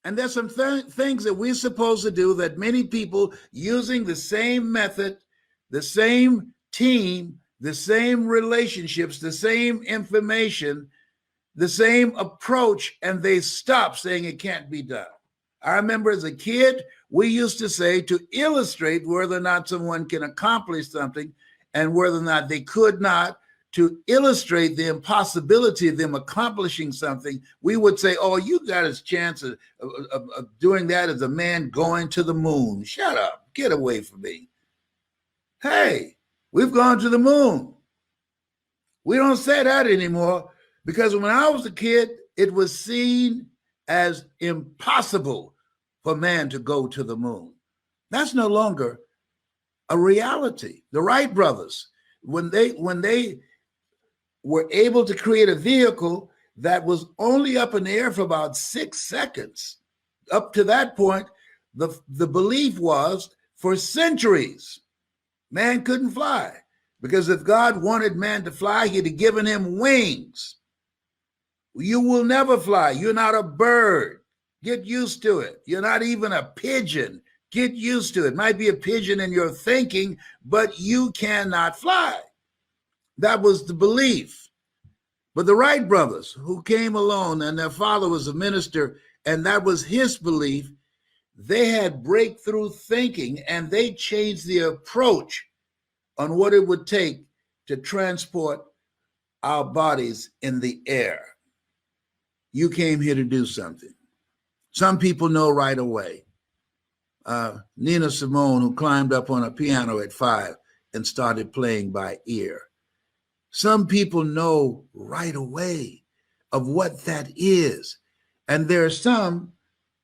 And there's some things that we're supposed to do that many people using the same method, the same team, the same relationships, the same information, the same approach, and they stop saying it can't be done. I remember as a kid, we used to say to illustrate whether or not someone can accomplish something and whether or not they could not, to illustrate the impossibility of them accomplishing something, we would say, oh, you got a chance of doing that as a man going to the moon. Shut up. Get away from me. Hey, we've gone to the moon. We don't say that anymore because when I was a kid, it was seen as impossible for man to go to the moon. That's no longer a reality. The Wright brothers, when they were able to create a vehicle that was only up in the air for about 6 seconds. Up to that point, the belief was for centuries, man couldn't fly. Because if God wanted man to fly, he'd have given him wings. You will never fly. You're not a bird. Get used to it. You're not even a pigeon. Get used to it. Might be a pigeon in your thinking, but you cannot fly. That was the belief. But the Wright brothers, who came along and their father was a minister, and that was his belief, they had breakthrough thinking and they changed the approach on what it would take to transport our bodies in the air. You came here to do something. Some people know right away. Nina Simone, who climbed up on a piano at 5 and started playing by ear. Some people know right away of what that is. And there are some,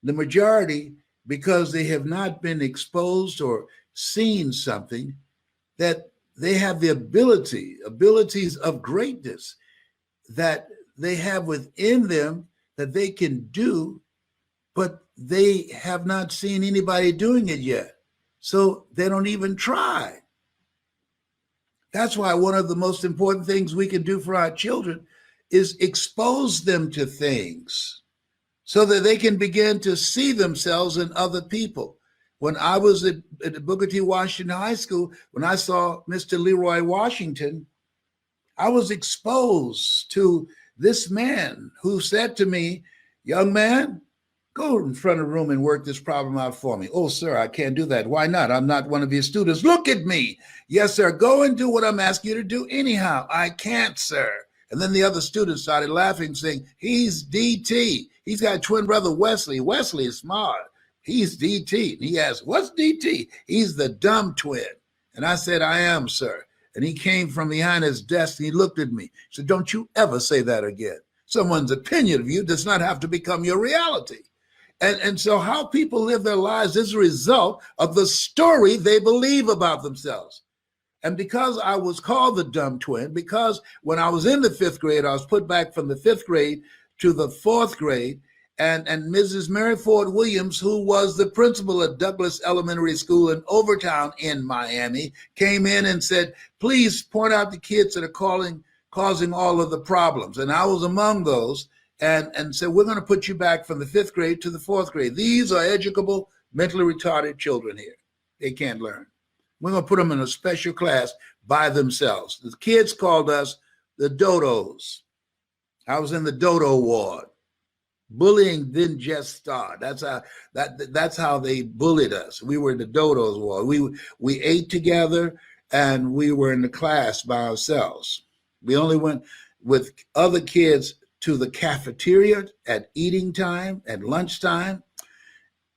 the majority, because they have not been exposed or seen something, that they have the abilities of greatness that they have within them that they can do, but they have not seen anybody doing it yet. So they don't even try. That's why one of the most important things we can do for our children is expose them to things so that they can begin to see themselves in other people. When I was at Booker T. Washington High School, when I saw Mr. Leroy Washington, I was exposed to this man who said to me, young man, go in front of the room and work this problem out for me. Oh, sir, I can't do that. Why not? I'm not one of your students. Look at me. Yes, sir. Go and do what I'm asking you to do anyhow. I can't, sir. And then the other students started laughing, saying, he's DT. He's got a twin brother, Wesley. Wesley is smart. He's DT. And he asked, what's DT? He's the dumb twin. And I said, I am, sir. And he came from behind his desk and he looked at me. He said, don't you ever say that again. Someone's opinion of you does not have to become your reality. And so how people live their lives is a result of the story they believe about themselves. And because I was called the dumb twin, because when I was in the 5th grade, I was put back from the 5th grade to the 4th grade, and Mrs. Mary Ford Williams, who was the principal at Douglas Elementary School in Overtown in Miami, came in and said, please point out the kids that are causing all of the problems. And I was among those. And said, we're going to put you back from the 5th grade to the 4th grade. These are educable, mentally retarded children here. They can't learn. We're going to put them in a special class by themselves. The kids called us the dodos. I was in the dodo ward. Bullying didn't just start. That's how they bullied us. We were in the dodos ward. We ate together and we were in the class by ourselves. We only went with other kids to the cafeteria at eating time, at lunchtime,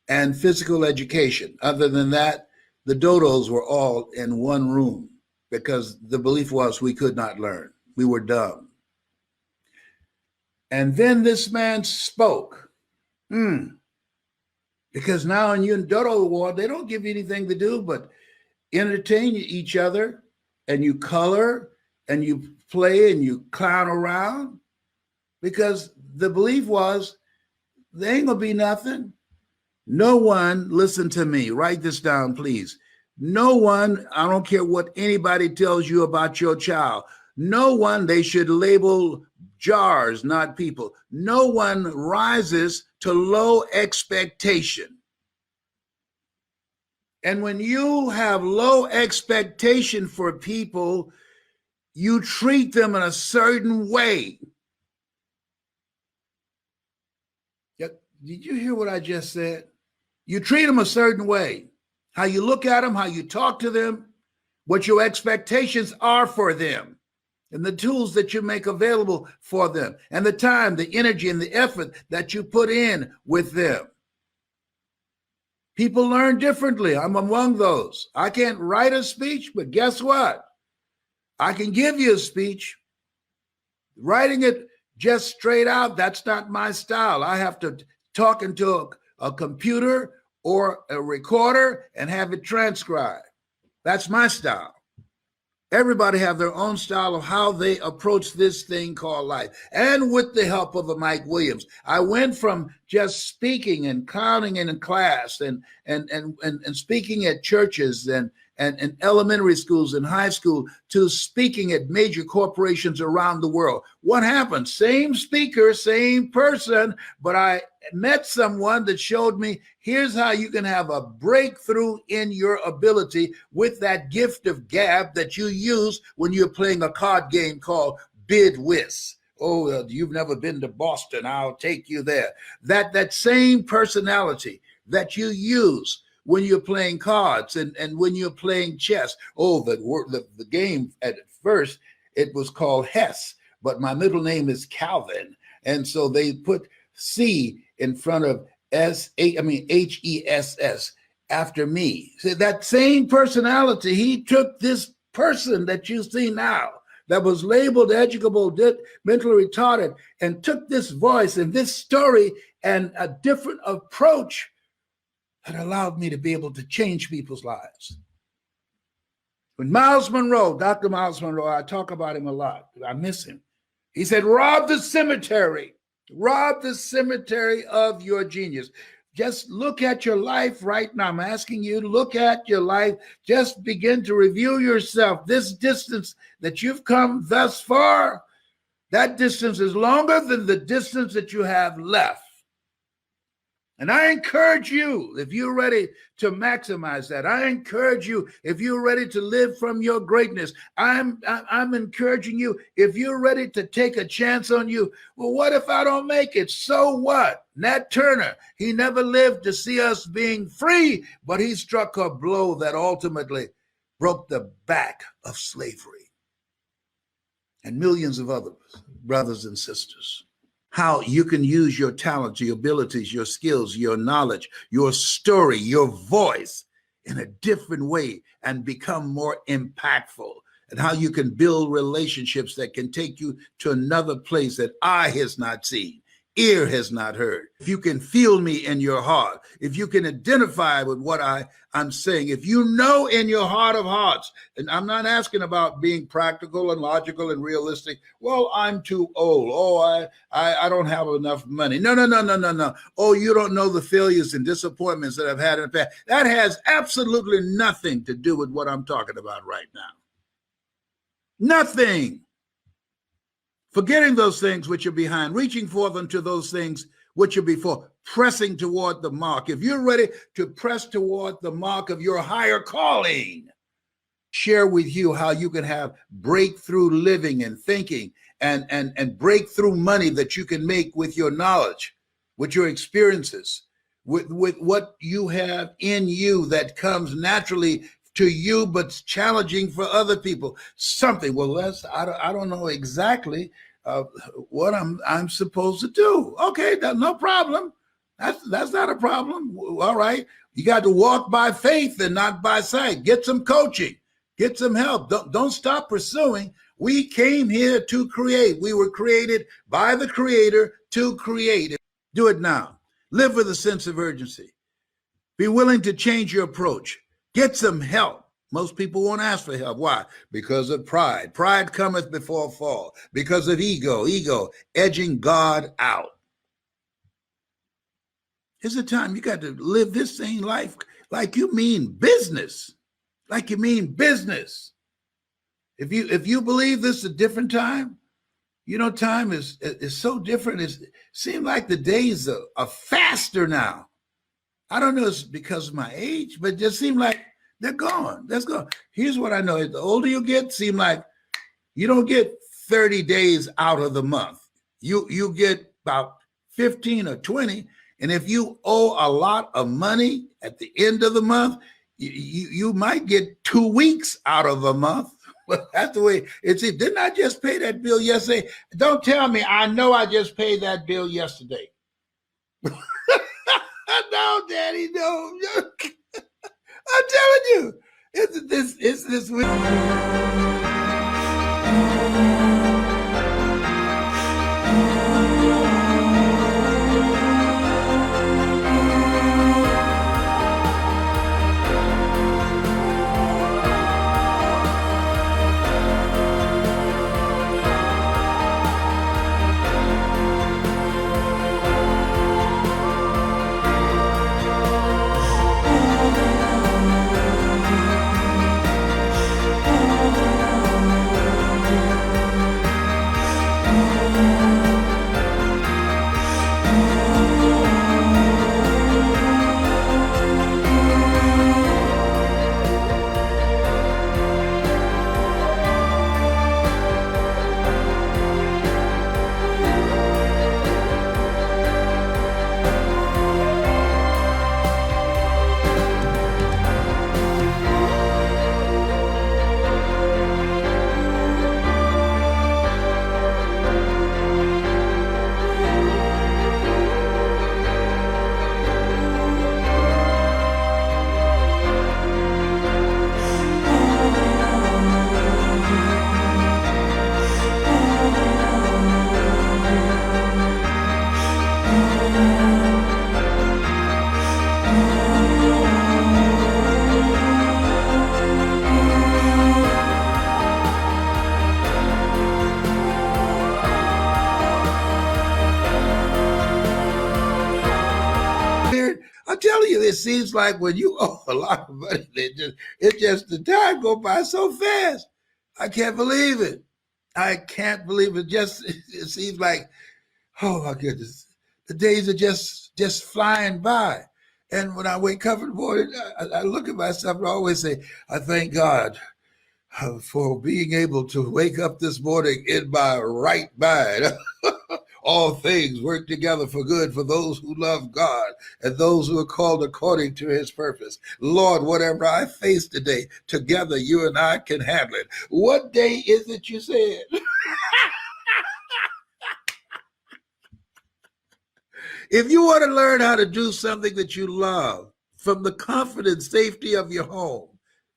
and physical education. Other than that, the dodos were all in one room because the belief was we could not learn. We were dumb. And then this man spoke. Because now in dodo ward, they don't give you anything to do but entertain each other, and you color, and you play, and you clown around. Because the belief was, there ain't gonna be nothing. No one, listen to me, write this down, please. No one, I don't care what anybody tells you about your child. No one, they should label jars, not people. No one rises to low expectation. And when you have low expectation for people, you treat them in a certain way. Did you hear what I just said? You treat them a certain way. How you look at them, how you talk to them, what your expectations are for them, and the tools that you make available for them, and the time, the energy, and the effort that you put in with them. People learn differently. I'm among those. I can't write a speech, but guess what? I can give you a speech. Writing it just straight out, that's not my style. I have to talk into a computer or a recorder and have it transcribed. That's my style. Everybody have their own style of how they approach this thing called life. And with the help of a Mike Williams, I went from just speaking and clowning in class and speaking at churches and elementary schools and high school to speaking at major corporations around the world. What happened? Same speaker, same person, but I met someone that showed me, here's how you can have a breakthrough in your ability with that gift of gab that you use when you're playing a card game called Bid Whist. Oh, you've never been to Boston, I'll take you there. That same personality that you use when you're playing cards and when you're playing chess. Oh, the game at first, it was called Hess, but my middle name is Calvin. And so they put C in front of Hess after me. So that same personality, he took this person that you see now that was labeled educable, mentally retarded, and took this voice and this story and a different approach that allowed me to be able to change people's lives. When Miles Monroe, Dr. Miles Monroe, I talk about him a lot. I miss him. He said, rob the cemetery of your genius. Just look at your life right now. I'm asking you to look at your life. Just begin to review yourself. This distance that you've come thus far, that distance is longer than the distance that you have left. And I encourage you, if you're ready to maximize that, I encourage you, if you're ready to live from your greatness, I'm encouraging you, if you're ready to take a chance on you, well, what if I don't make it? So what? Nat Turner, he never lived to see us being free, but he struck a blow that ultimately broke the back of slavery. And millions of other brothers and sisters. How you can use your talents, your abilities, your skills, your knowledge, your story, your voice in a different way and become more impactful, and how you can build relationships that can take you to another place that eye has not seen, ear has not heard. If you can feel me in your heart, if you can identify with what I'm saying, if you know in your heart of hearts, and I'm not asking about being practical and logical and realistic. Well, I'm too old. Oh, I don't have enough money. No. Oh, you don't know the failures and disappointments that I've had in the past. That has absolutely nothing to do with what I'm talking about right now. Nothing. Forgetting those things which are behind, reaching forth unto those things which are before, pressing toward the mark. If you're ready to press toward the mark of your higher calling, share with you how you can have breakthrough living and thinking and breakthrough money that you can make with your knowledge, with your experiences, with what you have in you that comes naturally to you, but it's challenging for other people. Something. Well, Les, I don't know exactly what I'm supposed to do. Okay, no problem. That's not a problem. All right, you got to walk by faith and not by sight. Get some coaching. Get some help. Don't stop pursuing. We came here to create. We were created by the Creator to create. Do it now. Live with a sense of urgency. Be willing to change your approach. Get some help. Most people won't ask for help. Why? Because of pride. Pride cometh before a fall. Because of ego edging God out. It's a time you got to live this same life like you mean business. Like you mean business. If you believe this is a different time, Time is so different. It seems like the days are faster now. I don't know if it's because of my age, but it just seems like they're gone. That's gone. Here's what I know. The older you get, seem like you don't get 30 days out of the month. You get about 15 or 20. And if you owe a lot of money at the end of the month, you might get 2 weeks out of a month. Well, that's the way it's. Didn't I just pay that bill yesterday? Don't tell me. I know I just paid that bill yesterday. No, Daddy, no. I'm telling you, it's this week. I'm telling you, it seems like when you owe a lot of money, the time go by so fast. I can't believe it. I can't believe it. It seems like, oh my goodness, the days are just flying by. And when I wake up in the morning, I look at myself and I always say, I thank God for being able to wake up this morning in my right mind. All things work together for good for those who love God and those who are called according to his purpose. Lord, whatever I face today, together you and I can handle it. What day is it you said? If you want to learn how to do something that you love from the comfort and safety of your home,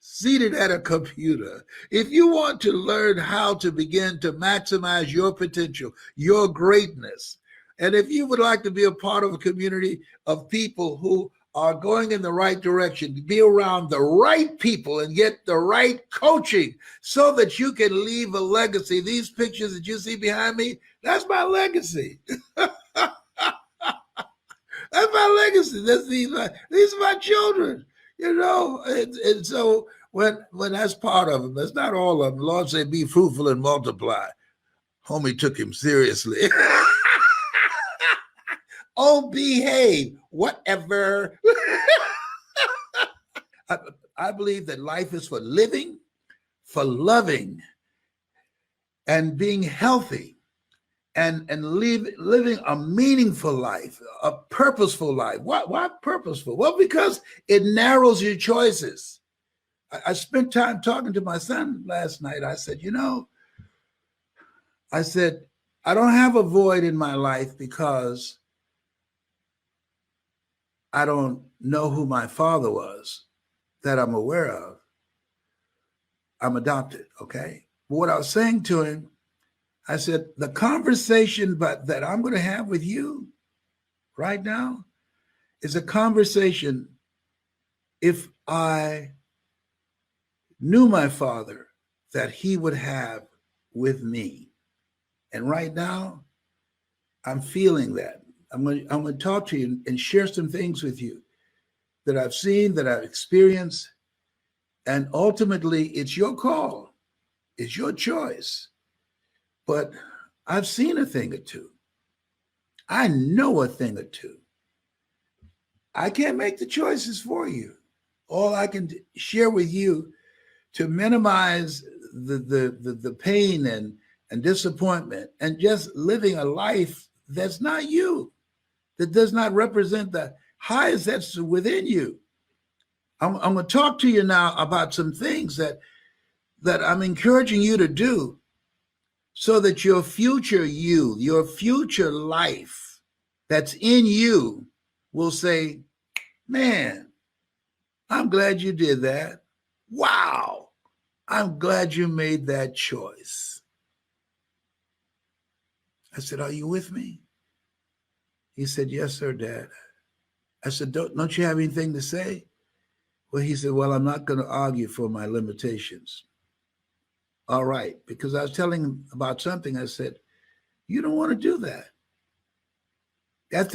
seated at a computer, if you want to learn how to begin to maximize your potential, your greatness, and if you would like to be a part of a community of people who are going in the right direction, be around the right people and get the right coaching so that you can leave a legacy. These pictures that you see behind me, that's my legacy. That's my legacy. These are my children, and so when that's part of them, that's not all of them. The Lord said, be fruitful and multiply. Homie took him seriously. Oh, behave, whatever. I believe that life is for living, for loving, and being healthy. And living a meaningful life, a purposeful life. Why purposeful? Well, because it narrows your choices. I spent time talking to my son last night. I said, I don't have a void in my life because I don't know who my father was that I'm aware of. I'm adopted, okay? But what I was saying to him, I said, the conversation that I'm going to have with you right now is a conversation if I knew my father that he would have with me. And right now, I'm feeling that. I'm going to talk to you and share some things with you that I've seen, that I've experienced. And ultimately, it's your call. It's your choice. But I've seen a thing or two. I know a thing or two. I can't make the choices for you. All I can share with you to minimize the pain and disappointment and just living a life that's not you, that does not represent the highest that's within you. I'm going to talk to you now about some things that I'm encouraging you to do so that your future you, your future life that's in you will say, man, I'm glad you did that. Wow. I'm glad you made that choice. I said, are you with me? He said, yes, sir, Dad. I said, don't you have anything to say? Well, he said, well, I'm not going to argue for my limitations. All right, because I was telling him about something. I said, you don't want to do that. That's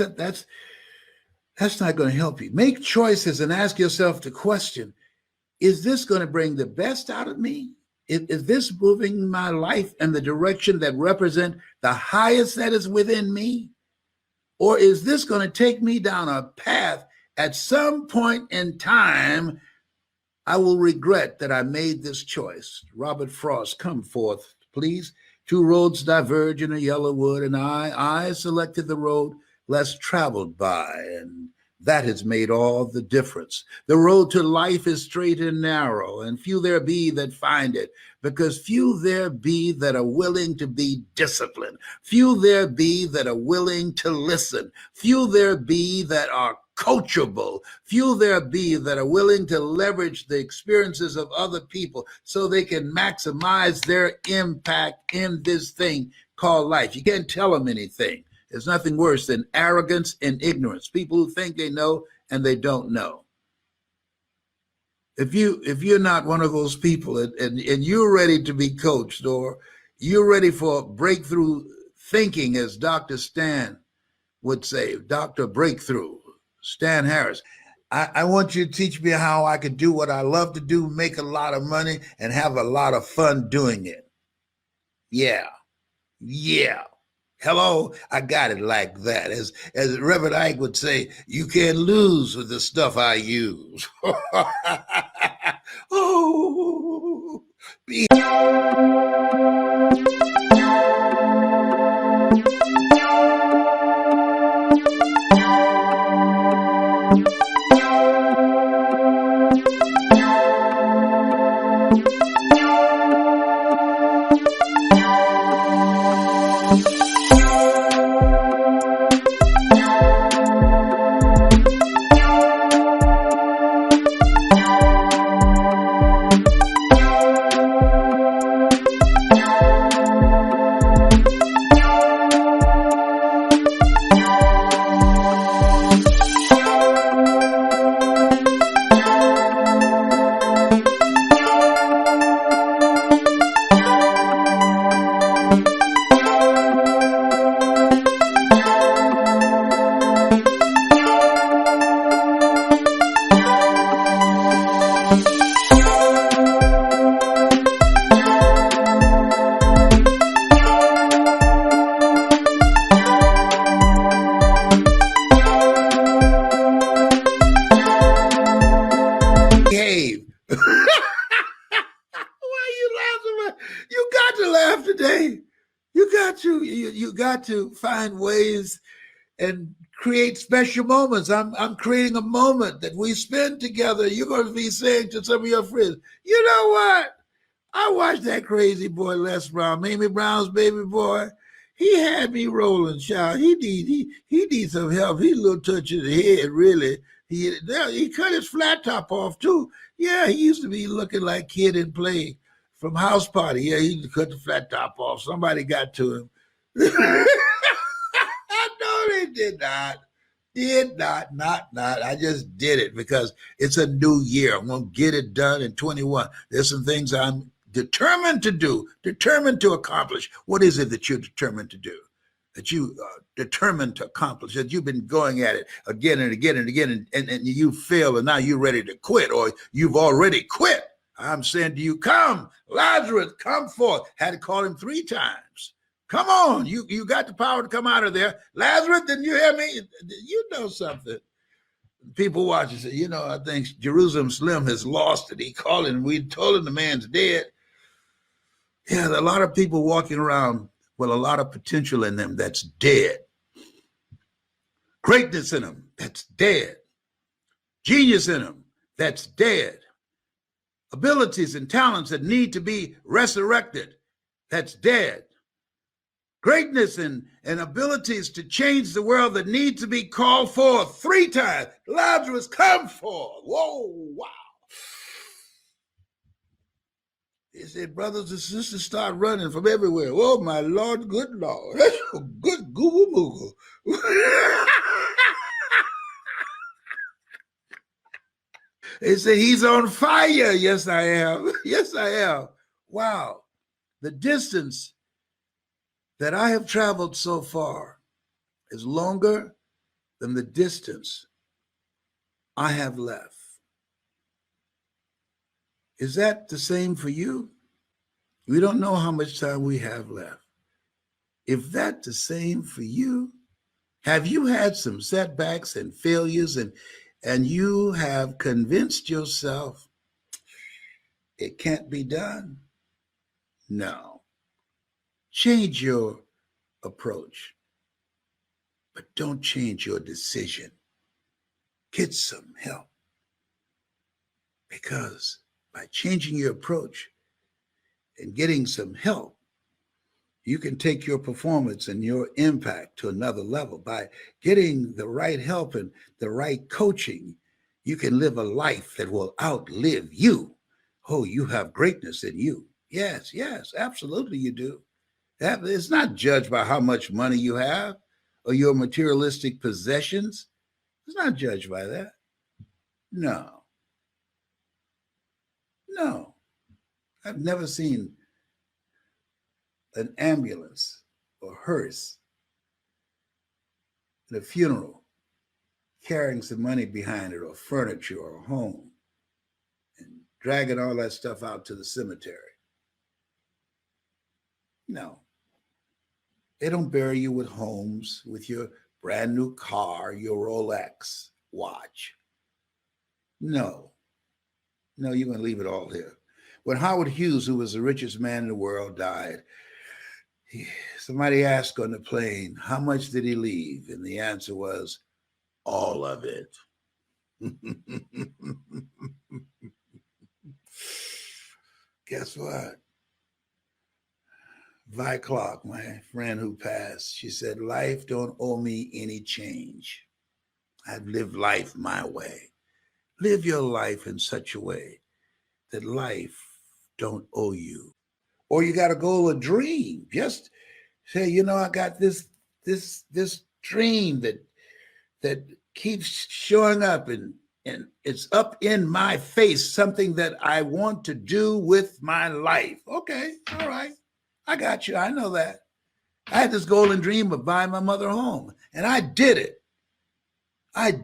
not going to help you. Make choices and ask yourself the question, is this going to bring the best out of me? Is this moving my life in the direction that represent the highest that is within me? Or is this going to take me down a path at some point in time I will regret that I made this choice? Robert Frost, come forth, please. Two roads diverge in a yellow wood, and I selected the road less traveled by, and that has made all the difference. The road to life is straight and narrow, and few there be that find it, because few there be that are willing to be disciplined. Few there be that are willing to listen. Few there be that are coachable. Few there be that are willing to leverage the experiences of other people so they can maximize their impact in this thing called life. You can't tell them anything. There's nothing worse than arrogance and ignorance. People who think they know and they don't know. If you're not one of those people and you're ready to be coached, or you're ready for breakthrough thinking, as Dr. Stan would say, Dr. Breakthrough, Stan Harris, I want you to teach me how I can do what I love to do, make a lot of money, and have a lot of fun doing it. Yeah. Hello, I got it like that. As Reverend Ike would say, you can't lose with the stuff I use. Oh, be behave. Why are you laughing? You got to laugh today. You got to find ways and create special moments. I'm creating a moment that we spend together. You're going to be saying to some of your friends, you know what? I watched that crazy boy Les Brown, Mamie Brown's baby boy. He had me rolling, child. He needs some help. He's a little touch of the head, really. He cut his flat top off too. Yeah, he used to be looking like Kid and Play from House Party. Yeah, he cut the flat top off. Somebody got to him. No, they did not. Not. I just did it because it's a new year. I'm going to get it done in 21. There's some things I'm determined to do, determined to accomplish. What is it that you're determined to do? That you are determined to accomplish, that you've been going at it again and again and again, and you fail, and now you're ready to quit, or you've already quit. I'm saying to you, come, Lazarus, come forth. Had to call him 3 times. Come on, you got the power to come out of there. Lazarus, didn't you hear me? You know something. People watch and say, I think Jerusalem Slim has lost it. He calling, we told him the man's dead. Yeah, there are a lot of people walking around with a lot of potential in them that's dead. Greatness in them that's dead. Genius in them that's dead. Abilities and talents that need to be resurrected that's dead. Greatness and abilities to change the world that need to be called forth 3 times. Lazarus, come forth. Whoa, wow. He said, brothers and sisters start running from everywhere. Oh, my Lord, good Lord. That's a good google moogle. They said, he's on fire. Yes, I am. Yes, I am. Wow. The distance that I have traveled so far is longer than the distance I have left. Is that the same for you? We don't know how much time we have left. If that's the same for you, have you had some setbacks and failures and you have convinced yourself it can't be done? No. Change your approach, but don't change your decision. Get some help, because by changing your approach and getting some help, you can take your performance and your impact to another level. By getting the right help and the right coaching, you can live a life that will outlive you. Oh, you have greatness in you. Yes, absolutely you do. It's not judged by how much money you have or your materialistic possessions. It's not judged by that. No. I've never seen an ambulance or hearse at a funeral carrying some money behind it, or furniture, or a home, and dragging all that stuff out to the cemetery. No. They don't bury you with homes, with your brand new car, your Rolex watch. No, you're going to leave it all here. When Howard Hughes, who was the richest man in the world, died, somebody asked on the plane, how much did he leave? And the answer was, all of it. Guess what? Vi Clark, my friend who passed, she said, life don't owe me any change. I've lived life my way. Live your life in such a way that life don't owe you. Or you got a goal, a dream. Just say, I got this dream that keeps showing up and it's up in my face, something that I want to do with my life. Okay, all right. I got you. I know that. I had this golden dream of buying my mother a home, and I did it. I'm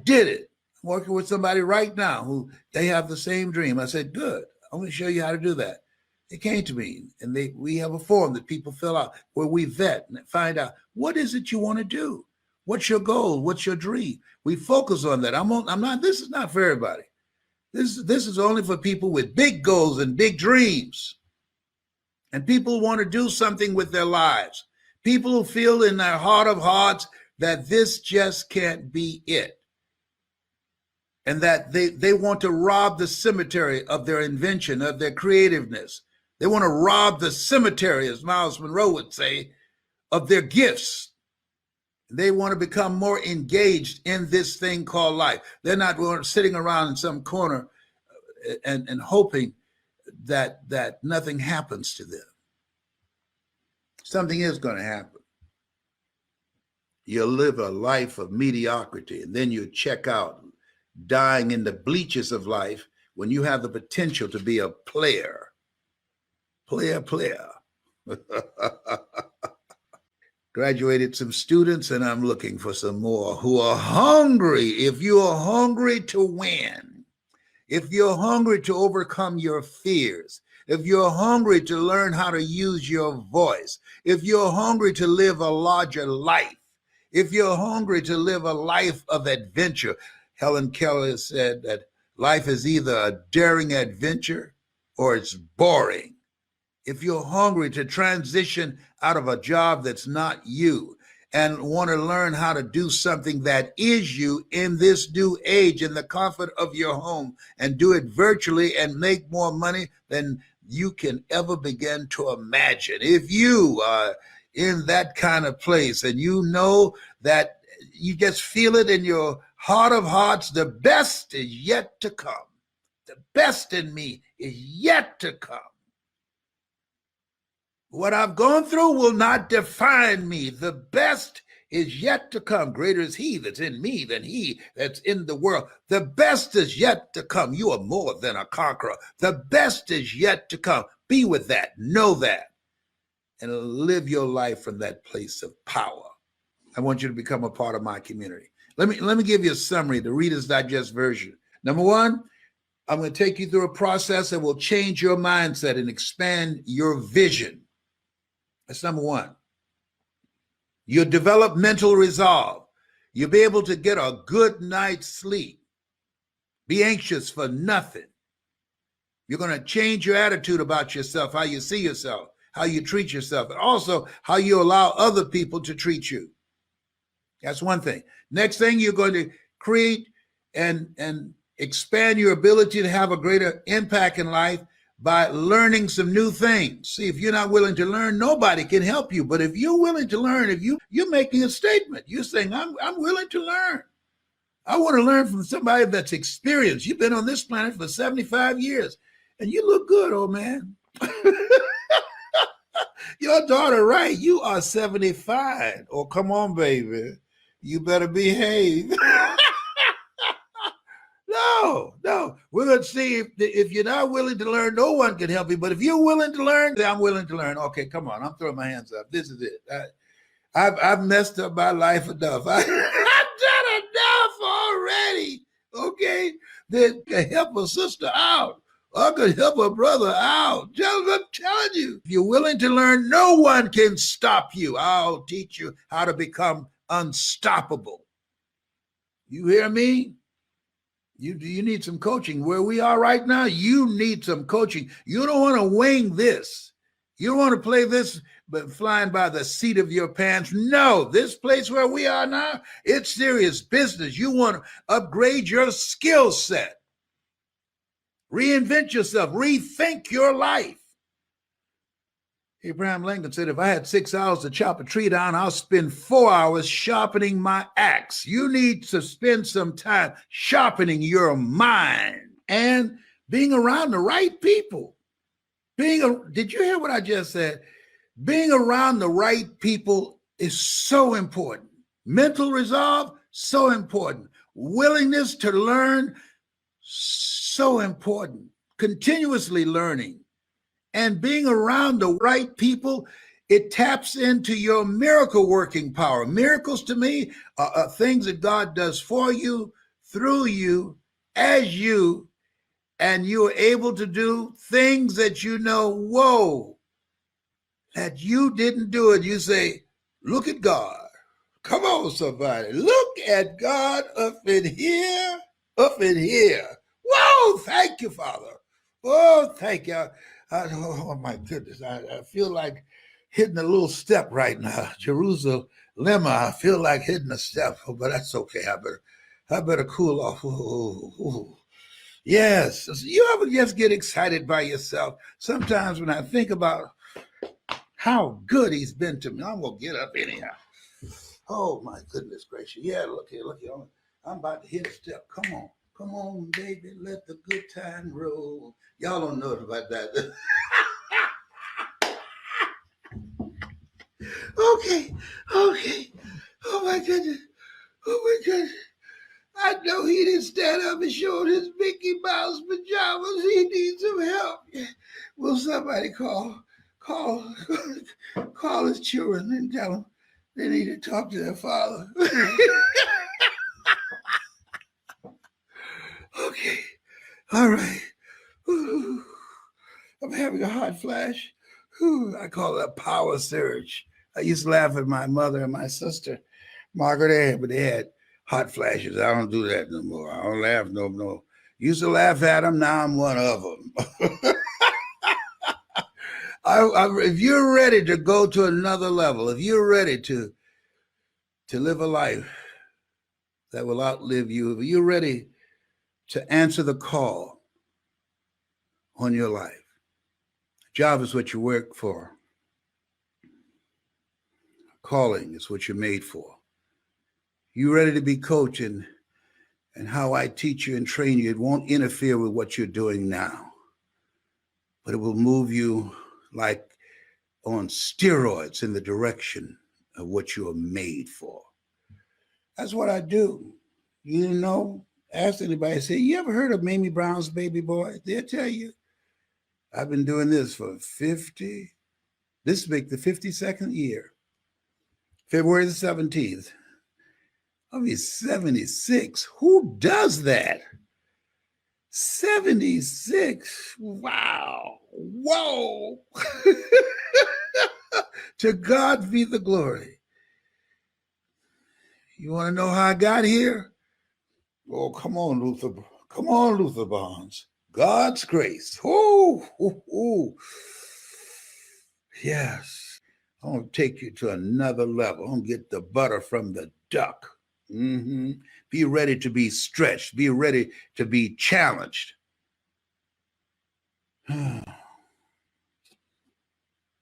working with somebody right now who they have the same dream. I said, good. I'm going to show you how to do that. They came to me, and we have a form that people fill out where we vet and find out, what is it you want to do? What's your goal? What's your dream? We focus on that. This is not for everybody. This is only for people with big goals and big dreams. And people who want to do something with their lives. People who feel in their heart of hearts that this just can't be it. And that they want to rob the cemetery of their invention, of their creativeness. They want to rob the cemetery, as Miles Monroe would say, of their gifts. They want to become more engaged in this thing called life. They're not sitting around in some corner and hoping that nothing happens to them. Something is going to happen. You'll live a life of mediocrity, and then you check out, dying in the bleachers of life, when you have the potential to be a player. Graduated some students, and I'm looking for some more who are hungry. If you are hungry to win, if you're hungry to overcome your fears, if you're hungry to learn how to use your voice, if you're hungry to live a larger life, if you're hungry to live a life of adventure. Helen Keller said that life is either a daring adventure or it's boring. If you're hungry to transition out of a job that's not you and want to learn how to do something that is you in this new age in the comfort of your home and do it virtually and make more money than you can ever begin to imagine. If you are in that kind of place and you know that you just feel it in your heart of hearts, the best is yet to come. The best in me is yet to come. What I've gone through will not define me. The best is yet to come. Greater is he that's in me than he that's in the world. The best is yet to come. You are more than a conqueror. The best is yet to come. Be with that. Know that. And live your life from that place of power. I want you to become a part of my community. Let me give you a summary, the Reader's Digest version. Number one, I'm going to take you through a process that will change your mindset and expand your vision. That's number one. You'll develop mental resolve. You'll be able to get a good night's sleep. Be anxious for nothing. You're going to change your attitude about yourself, how you see yourself, how you treat yourself, and also how you allow other people to treat you. That's one thing. Next thing, you're going to create and expand your ability to have a greater impact in life by learning some new things. See, if you're not willing to learn, nobody can help you. But if you're willing to learn, if you're making a statement, you're saying, I'm willing to learn. I want to learn from somebody that's experienced. You've been on this planet for 75 years, and you look good, old man. Your daughter, right? You are 75. Oh, come on, baby. You better behave. No. We're going to see if you're not willing to learn, no one can help you. But if you're willing to learn, I'm willing to learn. Okay, come on. I'm throwing my hands up. This is it. I've messed up my life enough. I've done enough already. Okay, that can help a sister out. I could help a brother out. I'm telling you, if you're willing to learn, no one can stop you. I'll teach you how to become unstoppable. You hear me? You need some coaching. Where we are right now, you need some coaching. You don't want to wing this. You don't want to play this but flying by the seat of your pants. No, this place where we are now, it's serious business. You want to upgrade your skill set. Reinvent yourself. Rethink your life. Abraham Lincoln said, if I had 6 hours to chop a tree down, I'll spend 4 hours sharpening my axe. You need to spend some time sharpening your mind and being around the right people. Did you hear what I just said? Being around the right people is so important. Mental resolve, so important. Willingness to learn, so important. Continuously learning. And being around the right people, it taps into your miracle working power. Miracles to me are things that God does for you, through you, as you, and you're able to do things that you know, whoa, that you didn't do it. You say, look at God. Come on, somebody. Look at God up in here, up in here. Whoa, thank you, Father. Oh, thank you. Oh my goodness, I feel like hitting a little step right now. Jerusalem, I feel like hitting a step, but that's okay. I better cool off. Ooh. Yes, you ever just get excited by yourself? Sometimes when I think about how good he's been to me, I'm gonna get up anyhow. Oh my goodness gracious. Yeah, look here. I'm about to hit a step. Come on, baby, let the good time roll. Y'all don't know about that. Okay. Oh my goodness. I know he didn't stand up and show his Mickey Mouse pajamas. He needs some help. Will somebody call his children and tell them they need to talk to their father? Okay. All right. Ooh. I'm having having a hot flash? Whew, I call it a power surge. I used to laugh at my mother and my sister, Margaret Ann, but they had hot flashes. I don't do that no more. I don't laugh no more. Used to laugh at them. Now I'm one of them. If you're ready to go to another level, if you're ready to live a life that will outlive you, if you're ready to answer the call on your life, job is what you work for. Calling is what you're made for. You ready to be coaching, and how I teach you and train you, it won't interfere with what you're doing now, but it will move you like on steroids in the direction of what you are made for. That's what I do. You know, ask anybody, say, you ever heard of Mamie Brown's Baby Boy? They'll tell you. I've been doing this for this make the 52nd year. February the 17th. I'll be 76. Who does that? 76. Wow. Whoa. To God be the glory. You want to know how I got here? Oh, come on, Luther. Come on, Luther Bonds. God's grace. Oh, oh, oh. Yes. I'm going to take you to another level. I'm going to get the butter from the duck. Mm-hmm. Be ready to be stretched. Be ready to be challenged.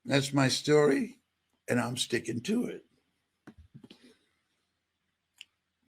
That's my story, and I'm sticking to it.